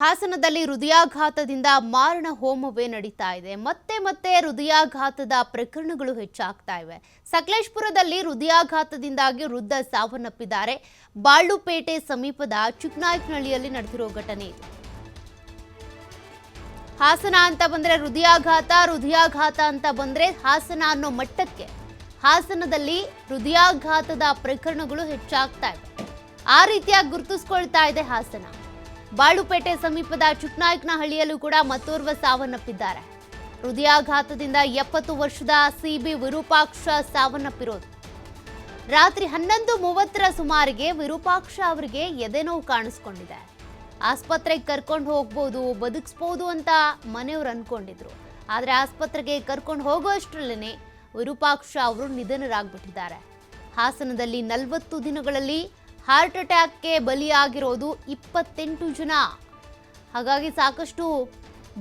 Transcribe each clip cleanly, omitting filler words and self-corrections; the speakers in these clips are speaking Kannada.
ಹಾಸನದಲ್ಲಿ ಹೃದಯಾಘಾತದಿಂದ ಮಾರಣ ಹೋಮವೇ ನಡೀತಾ ಇದೆ. ಮತ್ತೆ ಹೃದಯಾಘಾತದ ಪ್ರಕರಣಗಳು ಹೆಚ್ಚಾಗ್ತಾ ಇವೆ. ಸಕಲೇಶಪುರದಲ್ಲಿ ಹೃದಯಾಘಾತದಿಂದಾಗಿ ವೃದ್ಧ ಸಾವನ್ನಪ್ಪಿದ್ದಾರೆ. ಬಾಳುಪೇಟೆ ಸಮೀಪದ ಚಿಕ್ಕನಾಯಕನಹಳ್ಳಿಯಲ್ಲಿ ನಡೆದಿರೋ ಘಟನೆ ಇದು. ಹಾಸನ ಅಂತ ಬಂದ್ರೆ ಹೃದಯಾಘಾತ ಅಂತ ಬಂದ್ರೆ ಹಾಸನ ಅನ್ನೋ ಮಟ್ಟಕ್ಕೆ ಹಾಸನದಲ್ಲಿ ಹೃದಯಾಘಾತದ ಪ್ರಕರಣಗಳು ಹೆಚ್ಚಾಗ್ತಾ ಇವೆ. ಆ ರೀತಿಯಾಗಿ ಗುರುತಿಸ್ಕೊಳ್ತಾ ಇದೆ ಹಾಸನ. ಬಾಳುಪೇಟೆ ಸಮೀಪದ ಚಿಕ್ಕನಾಯಕನಹಳ್ಳಿಯಲ್ಲೂ ಕೂಡ ಮತ್ತೋರ್ವ ಸಾವನ್ನಪ್ಪಿದ್ದಾರೆ. ಹೃದಯಾಘಾತದಿಂದ 70 ವರ್ಷದ ಸಿಬಿ ವಿರೂಪಾಕ್ಷ ಸಾವನ್ನಪ್ಪಿರೋದು. ರಾತ್ರಿ 11:30 ಸುಮಾರಿಗೆ ವಿರೂಪಾಕ್ಷ ಅವರಿಗೆ ಎದೆನೋವು ಕಾಣಿಸ್ಕೊಂಡಿದೆ. ಆಸ್ಪತ್ರೆಗೆ ಕರ್ಕೊಂಡು ಹೋಗ್ಬೋದು, ಬದುಕಿಸ್ಬೋದು ಅಂತ ಮನೆಯವರು ಅನ್ಕೊಂಡಿದ್ರು. ಆದರೆ ಆಸ್ಪತ್ರೆಗೆ ಕರ್ಕೊಂಡು ಹೋಗೋಷ್ಟರಲ್ಲೇ ವಿರೂಪಾಕ್ಷ ಅವರು ನಿಧನರಾಗ್ಬಿಟ್ಟಿದ್ದಾರೆ. ಹಾಸನದಲ್ಲಿ 40 ದಿನಗಳಲ್ಲಿ ಹಾರ್ಟ್ ಅಟ್ಯಾಕ್ಗೆ ಬಲಿಯಾಗಿರೋದು 28 ಜನ. ಹಾಗಾಗಿ ಸಾಕಷ್ಟು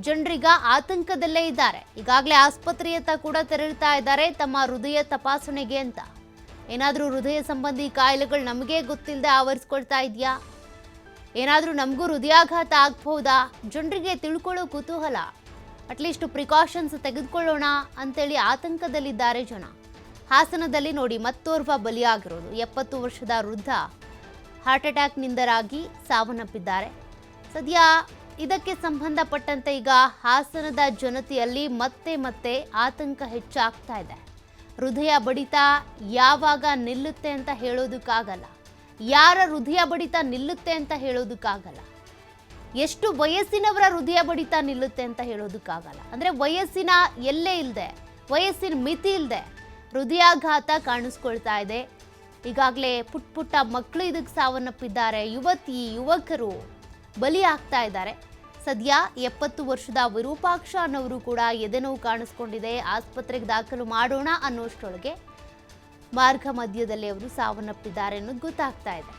ಜನರೀಗ ಆತಂಕದಲ್ಲೇ ಇದ್ದಾರೆ. ಈಗಾಗಲೇ ಆಸ್ಪತ್ರೆಯತ್ತ ಕೂಡ ತೆರಳುತ್ತಾ ಇದ್ದಾರೆ ತಮ್ಮ ಹೃದಯ ತಪಾಸಣೆಗೆ ಅಂತ. ಏನಾದರೂ ಹೃದಯ ಸಂಬಂಧಿ ಕಾಯಿಲೆಗಳು ನಮಗೆ ಗೊತ್ತಿಲ್ಲದೆ ಆವರಿಸ್ಕೊಳ್ತಾ ಇದೆಯಾ, ಏನಾದರೂ ನಮಗೂ ಹೃದಯಾಘಾತ ಆಗ್ಬಹುದಾ, ಜನರಿಗೆ ತಿಳ್ಕೊಳ್ಳೋ ಕುತೂಹಲ, ಅಟ್ಲೀಸ್ಟ್ ಪ್ರಿಕಾಷನ್ಸ್ ತೆಗೆದುಕೊಳ್ಳೋಣ ಅಂತೇಳಿ ಆತಂಕದಲ್ಲಿದ್ದಾರೆ ಜನ. ಹಾಸನದಲ್ಲಿ ನೋಡಿ ಮತ್ತೋರ್ವ ಬಲಿಯಾಗಿರೋದು 70 ವರ್ಷದ ವೃದ್ಧ ಹಾರ್ಟ್ ಅಟ್ಯಾಕ್ನಿಂದರಾಗಿ ಸಾವನ್ನಪ್ಪಿದ್ದಾರೆ. ಸದ್ಯ ಇದಕ್ಕೆ ಸಂಬಂಧಪಟ್ಟಂತೆ ಈಗ ಹಾಸನದ ಜನತೆಯಲ್ಲಿ ಮತ್ತೆ ಆತಂಕ ಹೆಚ್ಚಾಗ್ತಾ ಇದೆ. ಹೃದಯ ಬಡಿತ ಯಾವಾಗ ನಿಲ್ಲುತ್ತೆ ಅಂತ ಹೇಳೋದಕ್ಕಾಗಲ್ಲ, ಯಾರ ಹೃದಯ ಬಡಿತ ನಿಲ್ಲುತ್ತೆ ಅಂತ ಹೇಳೋದಕ್ಕಾಗಲ್ಲ, ಎಷ್ಟು ವಯಸ್ಸಿನವರ ಹೃದಯ ಬಡಿತ ನಿಲ್ಲುತ್ತೆ ಅಂತ ಹೇಳೋದಕ್ಕಾಗಲ್ಲ. ಅಂದರೆ ವಯಸ್ಸಿನ ಎಲ್ಲೇ ಇಲ್ಲದೆ, ವಯಸ್ಸಿನ ಮಿತಿ ಇಲ್ಲದೆ ಹೃದಯಾಘಾತ ಕಾಣಿಸ್ಕೊಳ್ತಾ ಇದೆ. ಈಗಾಗಲೇ ಪುಟ್ಟ ಮಕ್ಕಳು ಇದಕ್ಕೆ ಸಾವನ್ನಪ್ಪಿದ್ದಾರೆ. ಯುವಕರು ಬಲಿ ಆಗ್ತಾ ಇದ್ದಾರೆ. ಸದ್ಯ 70 ವರ್ಷದ ವಿರೂಪಾಕ್ಷ ಅನ್ನೋರು ಕೂಡ ಎದೆನೋವು ಕಾಣಿಸ್ಕೊಂಡಿದೆ. ಆಸ್ಪತ್ರೆಗೆ ದಾಖಲು ಮಾಡೋಣ ಅನ್ನೋಷ್ಟರೊಳಗೆ ಮಾರ್ಗ ಮಧ್ಯದಲ್ಲಿ ಅವರು ಸಾವನ್ನಪ್ಪಿದ್ದಾರೆ ಅನ್ನೋದು ಗೊತ್ತಾಗ್ತಾ ಇದೆ.